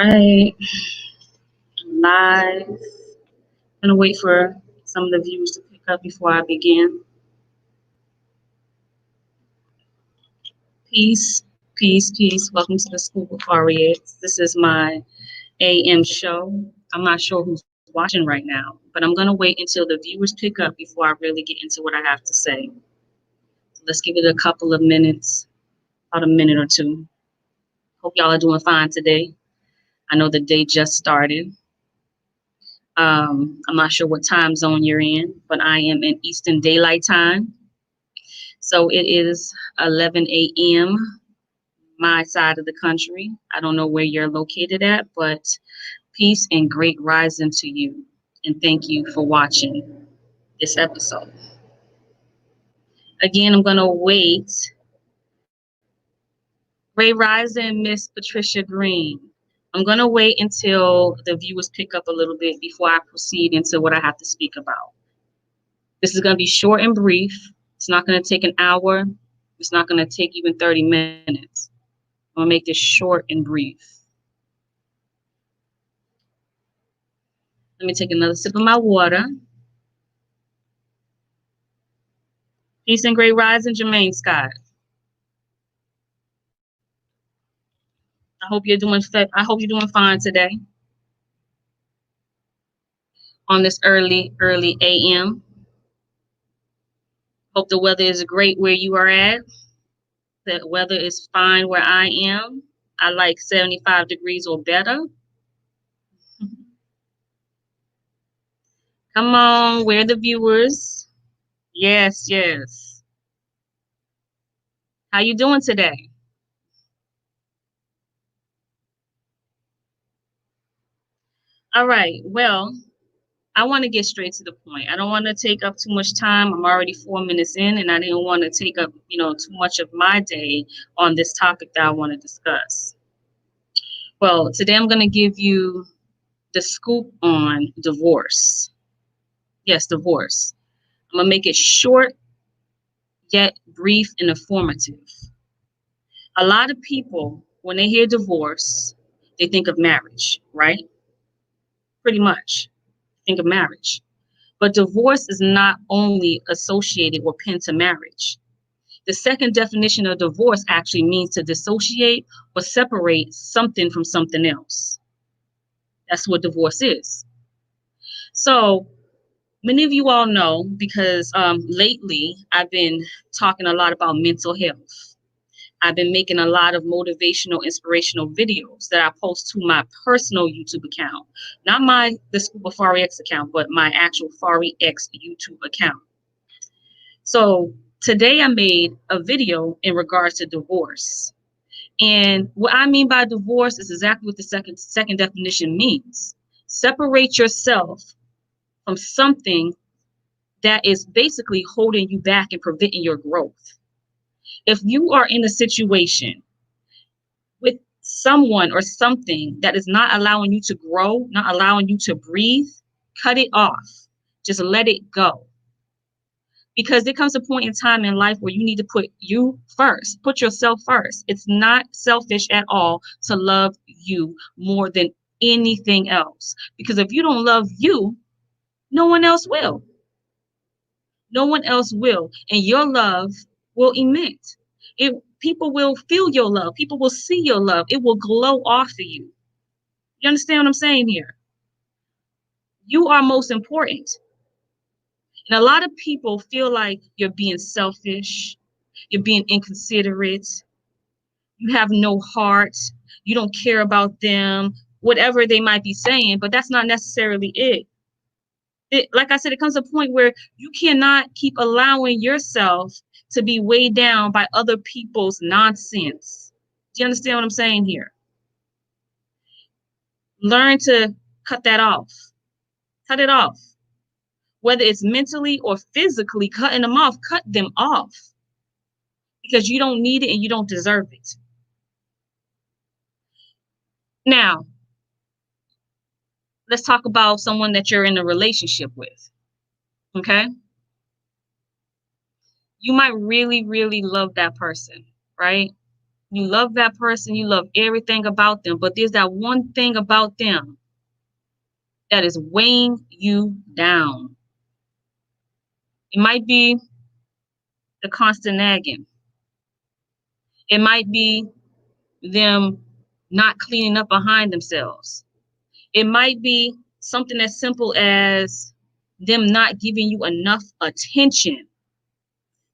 Right, live. I'm gonna wait for some of the viewers to pick up before I begin. Peace, peace, peace. Welcome to the School of Warriors. This is my AM show. I'm not sure who's watching right now, but I'm gonna wait until the viewers pick up before I really get into what I have to say. So let's give it a couple of minutes, about a minute or two. Hope y'all are doing fine today. I know the day just started. I'm not sure what time zone you're in, but I am in Eastern Daylight Time. So it is 11 a.m. my side of the country. I don't know where you're located at, but peace and great rising to you. And thank you for watching this episode. Again, I'm going to wait. Great rising, Miss Patricia Green. I'm going to wait until the viewers pick up a little bit before I proceed into what I have to speak about. This is going to be short and brief. It's not going to take an hour. It's not going to take even 30 minutes. I'm going to make this short and brief. Let me take another sip of my water. Peace and great rising, Jermaine Scott. I hope you're doing fine today on this early AM. Hope the weather is great where you are at. The weather is fine where I am. I like 75 degrees or better. Come on, where are the viewers? Yes, yes. How you doing today? All right. Well, I want to get straight to the point. I don't want to take up too much time. I'm already 4 minutes in, and I didn't want to take up, too much of my day on this topic that I want to discuss. Well, today I'm going to give you the scoop on divorce. Yes, divorce. I'm going to make it short, yet brief and informative. A lot of people, when they hear divorce, they think of marriage, right? Pretty much think of marriage. But divorce is not only associated or pinned to marriage. The second definition of divorce actually means to dissociate or separate something from something else. That's what divorce is. So many of you all know, because lately I've been talking a lot about mental health. I've been making a lot of motivational, inspirational videos that I post to my personal YouTube account. Not the Scoop of Fari X account, but my actual Fari X YouTube account. So today I made a video in regards to divorce. And what I mean by divorce is exactly what the second definition means. Separate yourself from something that is basically holding you back and preventing your growth. If you are in a situation with someone or something that is not allowing you to grow, not allowing you to breathe, cut it off. Just let it go. Because there comes a point in time in life where you need to put you first, put yourself first. It's not selfish at all to love you more than anything else. Because if you don't love you, no one else will. No one else will. And your love will emit. People will feel your love. People will see your love. It will glow off of you. You understand what I'm saying here? You are most important. And a lot of people feel like you're being selfish. You're being inconsiderate. You have no heart. You don't care about them, whatever they might be saying, but that's not necessarily it. Like I said, it comes to a point where you cannot keep allowing yourself to be weighed down by other people's nonsense. Do you understand what I'm saying here? Learn to cut that off. Cut it off. Whether it's mentally or physically cutting them off, cut them off. Because you don't need it and you don't deserve it. Now, let's talk about someone that you're in a relationship with. Okay? You might really, really love that person, right? You love that person, you love everything about them, but there's that one thing about them that is weighing you down. It might be the constant nagging. It might be them not cleaning up behind themselves. It might be something as simple as them not giving you enough attention.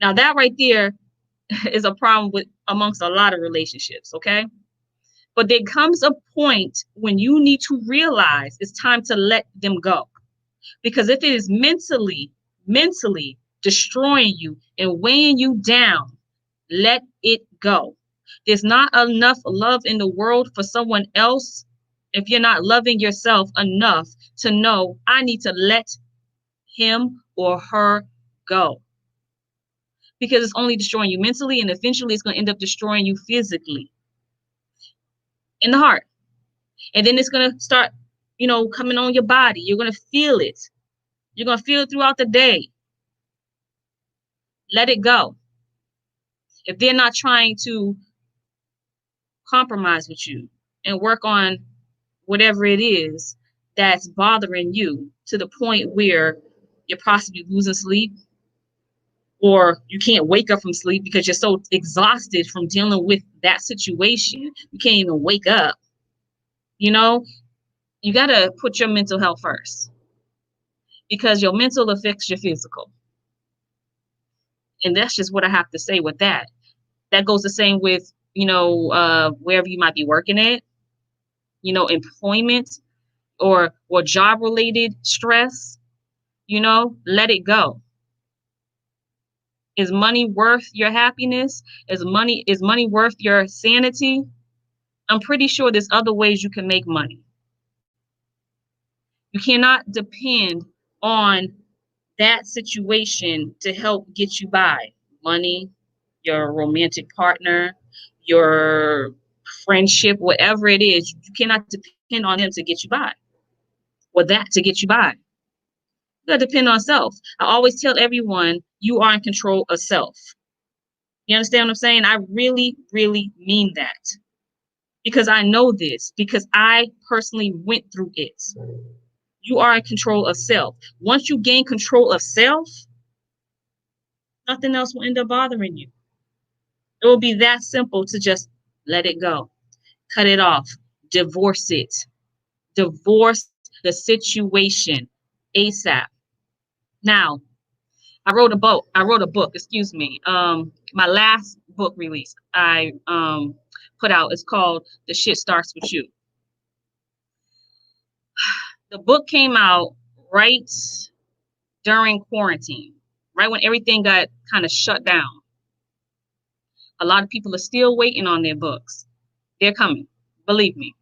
Now that right there is a problem with amongst a lot of relationships, okay? But there comes a point when you need to realize it's time to let them go. Because if it is mentally destroying you and weighing you down, let it go. There's not enough love in the world for someone else if you're not loving yourself enough to know I need to let him or her go. Because it's only destroying you mentally, and eventually it's going to end up destroying you physically in the heart. And then it's going to start, coming on your body. You're going to feel it. You're going to feel it throughout the day. Let it go. If they're not trying to compromise with you and work on whatever it is that's bothering you to the point where you're possibly losing sleep, or you can't wake up from sleep because you're so exhausted from dealing with that situation, you can't even wake up. You got to put your mental health first, because your mental affects your physical. And that's just what I have to say with that. That goes the same with, wherever you might be working at, employment or job related stress, let it go. Is money worth your happiness? Is money worth your sanity? I'm pretty sure there's other ways you can make money. You cannot depend on that situation to help get you by. Money, your romantic partner, your friendship, whatever it is, you cannot depend on them to get you by, or that to get you by. You gotta depend on self. I always tell everyone you are in control of self. You understand what I'm saying? I really, really mean that, because I know this, because I personally went through it. You are in control of self. Once you gain control of self, nothing else will end up bothering you. It will be that simple to just let it go, cut it off, divorce it, divorce the situation ASAP. Now, I wrote a book, excuse me. My last book release I put out is called The Shit Starts With You. The book came out right during quarantine, right when everything got kind of shut down. A lot of people are still waiting on their books. They're coming, believe me.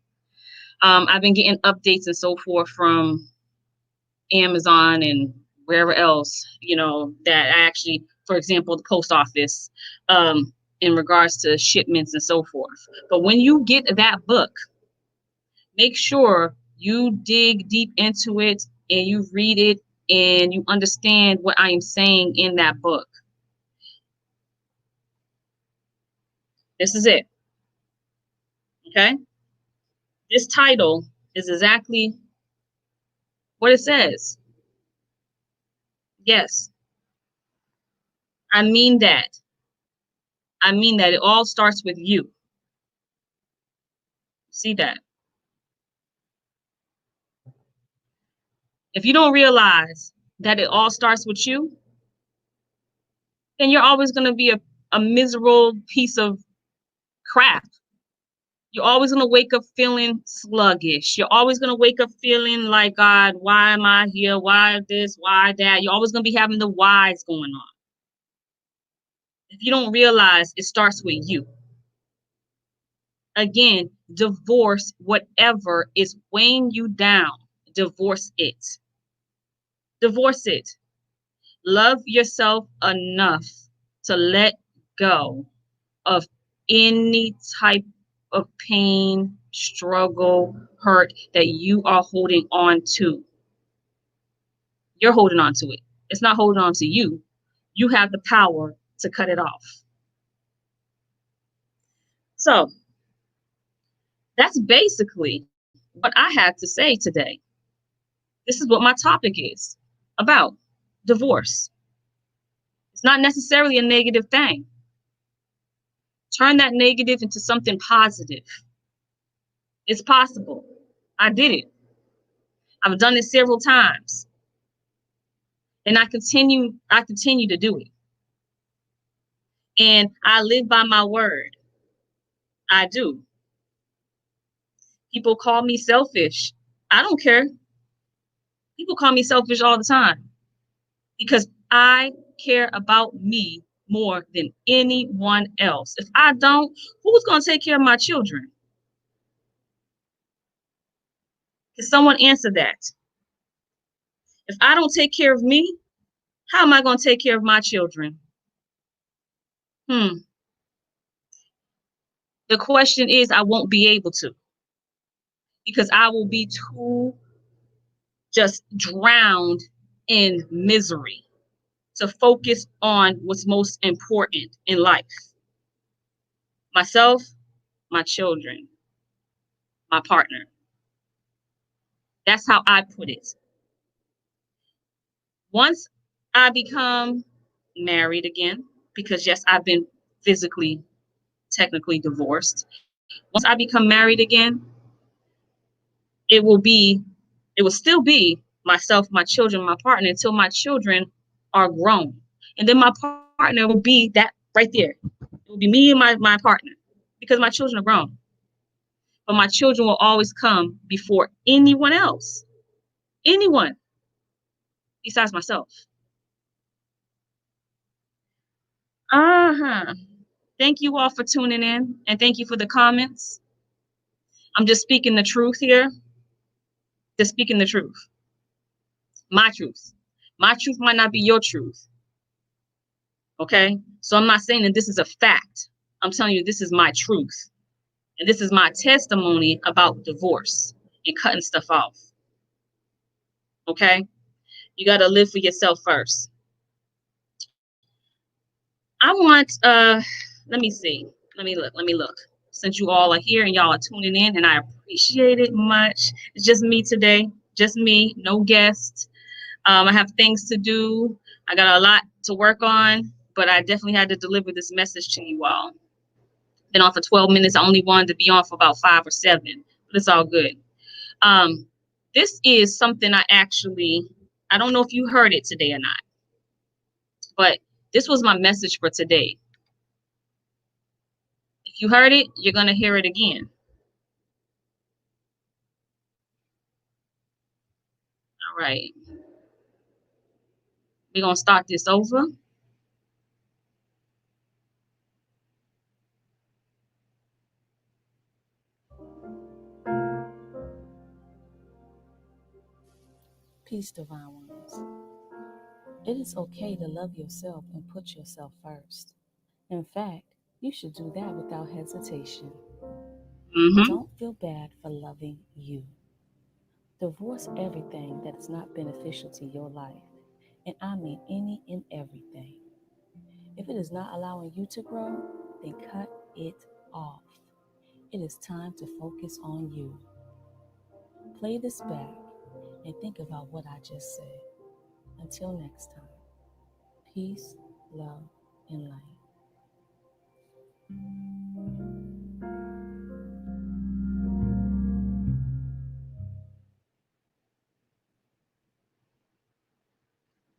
I've been getting updates and so forth from Amazon and wherever else, that I actually, for example, the post office, in regards to shipments and so forth. But when you get that book, make sure you dig deep into it and you read it and you understand what I am saying in that book. This is it. Okay? This title is exactly what it says. Yes, I mean that. I mean that it all starts with you. See that? If you don't realize that it all starts with you, then you're always going to be a miserable piece of crap. You're always going to wake up feeling sluggish. You're always going to wake up feeling like, God, why am I here? Why this? Why that? You're always going to be having the whys going on. If you don't realize it starts with you. Again, divorce whatever is weighing you down. Divorce it. Divorce it. Love yourself enough to let go of any type of pain, struggle, hurt that you are holding on to. You're holding on to it. It's not holding on to you. You have the power to cut it off. So that's basically what I had to say today. This is what my topic is about: divorce. It's not necessarily a negative thing. Turn that negative into something positive. It's possible. I did it. I've done it several times. And I continue to do it. And I live by my word. I do. People call me selfish. I don't care. People call me selfish all the time because I care about me more than anyone else. If I don't, who's going to take care of my children? Can someone answer that? If I don't take care of me, how am I going to take care of my children? The question is, I won't be able to, because I will be too just drowned in misery to focus on what's most important in life: myself, my children, my partner. That's how I put it. Once I become married again, because yes, I've been physically, technically divorced. Once I become married again, it will be, it will still be myself, my children, my partner, until my children are grown. And then my partner will be that right there. It will be me and my partner, because my children are grown. But my children will always come before anyone else, anyone besides myself. Uh-huh. Thank you all for tuning in, and thank you for the comments. I'm just speaking the truth here. Just speaking the truth. My truth. My truth might not be your truth. Okay? So I'm not saying that this is a fact. I'm telling you this is my truth. And this is my testimony about divorce and cutting stuff off. Okay? You got to live for yourself first. I want let me see. Let me look. Since you all are here and y'all are tuning in, and I appreciate it much. It's just me today. Just me, no guests. I have things to do. I got a lot to work on, but I definitely had to deliver this message to you all. Been on for 12 minutes. I only wanted to be on for about 5 or 7, but it's all good. This is something I don't know if you heard it today or not, but this was my message for today. If you heard it, you're going to hear it again. All right. We're going to start this over. Peace, divine ones. It is okay to love yourself and put yourself first. In fact, you should do that without hesitation. Don't feel bad for loving you. Divorce everything that is not beneficial to your life, and I mean any and everything. If it is not allowing you to grow, then cut it off. It is time to focus on you. Play this back and think about what I just said. Until next time, peace, love, and light.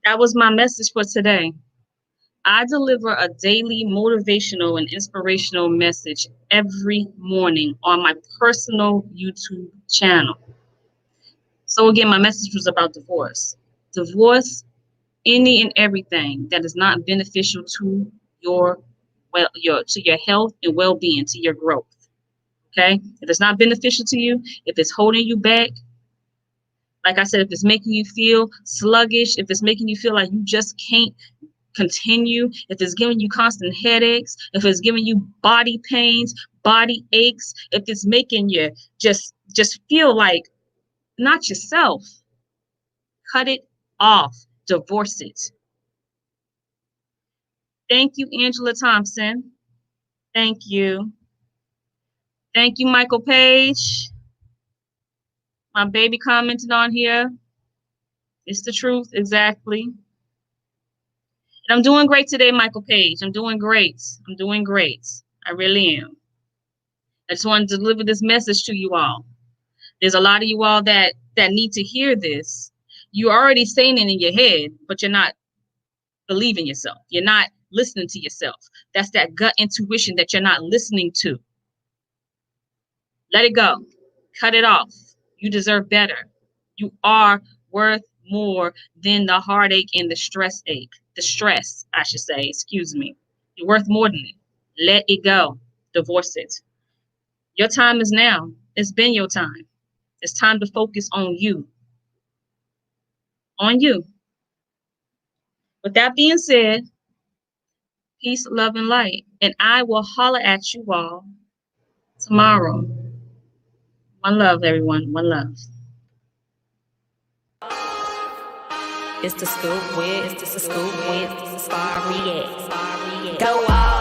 That was my message for today. I deliver a daily motivational and inspirational message every morning on my personal YouTube channel. So again, my message was about divorce. Divorce any and everything that is not beneficial to your health and well-being, to your growth. Okay? If it's not beneficial to you, if it's holding you back, like I said, if it's making you feel sluggish, if it's making you feel like you just can't continue, if it's giving you constant headaches, if it's giving you body pains, body aches, if it's making you just feel like not yourself, cut it off, divorce it. Thank you, Angela Thompson. Thank you. Thank you, Michael Page. My baby commented on here. It's the truth, exactly. And I'm doing great today, Michael Page. I'm doing great. I'm doing great. I really am. I just wanted to deliver this message to you all. There's a lot of you all that need to hear this. You're already saying it in your head, but you're not believing yourself. You're not listening to yourself. That's that gut intuition that you're not listening to. Let it go. Cut it off. You deserve better. You are worth more than the heartache and the stress ache. The stress, I should say, excuse me. You're worth more than it. Let it go. Divorce it. Your time is now. It's been your time. It's time to focus on you. On you. With that being said, peace, love, and light. And I will holler at you all tomorrow. One love, everyone. One love. It's the scoop with, Spariette. Go off.